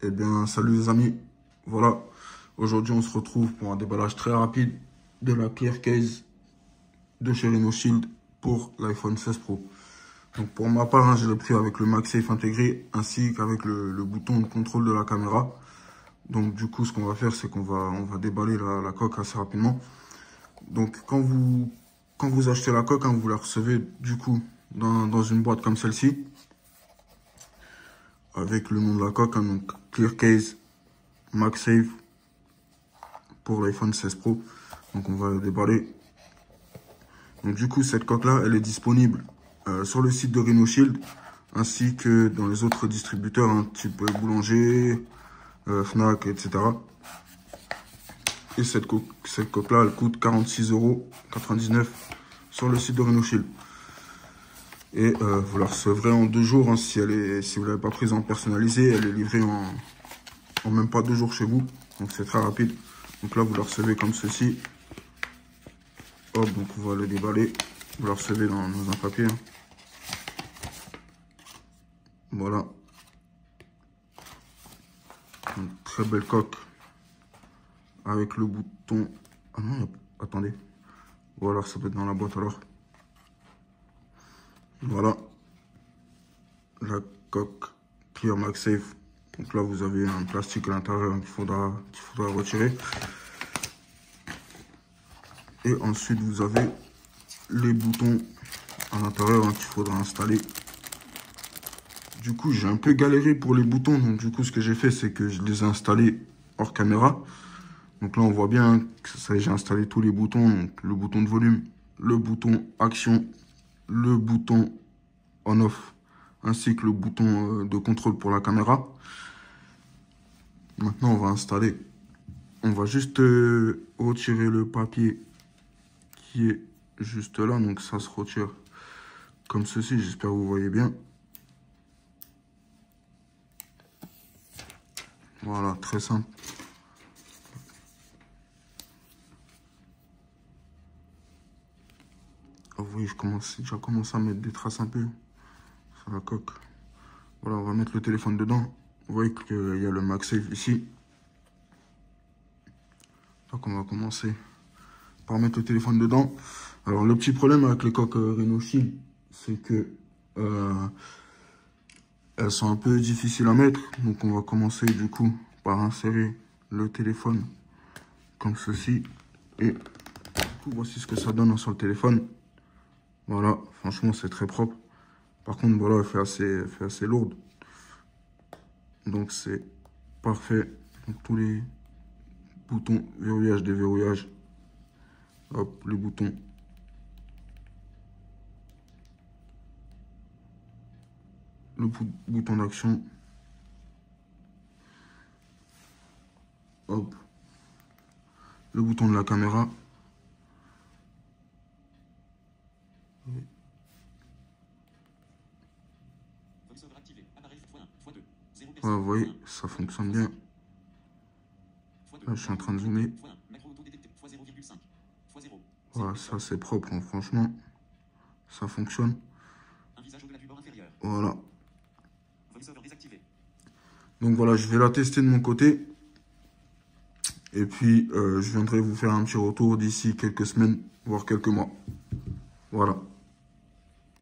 Eh bien, salut les amis. Voilà, aujourd'hui on se retrouve pour un déballage très rapide de la Clear Case de chez RenoShield pour l'iPhone 16 Pro. Donc pour ma part, je l'ai pris avec le MagSafe intégré ainsi qu'avec le bouton de contrôle de la caméra. Donc du coup, ce qu'on va faire, c'est qu'on va déballer la coque assez rapidement. Donc quand vous achetez la coque, vous la recevez du coup dans une boîte comme celle-ci, avec le nom de la coque, donc Clear Case MagSafe pour l'iPhone 16 Pro. Donc on va le déballer. Donc du coup, cette coque là, elle est disponible sur le site de RenoShield ainsi que dans les autres distributeurs, type Boulanger, Fnac, etc. Et cette coque là, elle coûte 46,99 € sur le site de RenoShield. Et vous la recevrez en 2 jours, si vous ne l'avez pas prise en personnalisé. Elle est livrée en même pas 2 jours chez vous. Donc c'est très rapide. Donc là, vous la recevez comme ceci. Hop, donc on va le déballer. Vous la recevez dans un papier. Voilà. Une très belle coque. Avec le bouton... Ah non, attendez. Voilà, ça peut être dans la boîte alors. Voilà. La coque Clear MagSafe. Donc là, vous avez un plastique à l'intérieur qu'il faudra retirer. Et ensuite, vous avez les boutons à l'intérieur qu'il faudra installer. Du coup, j'ai un peu galéré pour les boutons. Donc du coup, ce que j'ai fait, c'est que je les ai installés hors caméra. Donc là, on voit bien que j'ai installé tous les boutons. Donc le bouton de volume, le bouton action, le bouton on-off, ainsi que le bouton de contrôle pour la caméra. Maintenant, on va installer. On va juste retirer le papier qui est juste là. Donc ça se retire comme ceci. J'espère que vous voyez bien. Voilà, très simple. Vous voyez, j'ai déjà commencé à mettre des traces un peu sur la coque. Voilà, on va mettre le téléphone dedans. Vous voyez qu'il y a le MagSafe ici. Donc on va commencer par mettre le téléphone dedans. Alors le petit problème avec les coques RenoShield, c'est que elles sont un peu difficiles à mettre. Donc on va commencer du coup par insérer le téléphone comme ceci. Et du coup, voici ce que ça donne sur le téléphone. Voilà, franchement c'est très propre. Par contre, voilà, elle fait assez lourde. Donc c'est parfait. Donc, tous les boutons verrouillage, déverrouillage. Hop, les boutons. Le bouton d'action. Hop. Le bouton de la caméra. Voilà, vous voyez, ça fonctionne bien. Là, je suis en train de zoomer. Voilà, ça c'est propre, franchement. Ça fonctionne. Voilà. Donc voilà, je vais la tester de mon côté. Et puis, je viendrai vous faire un petit retour d'ici quelques semaines, voire quelques mois. Voilà.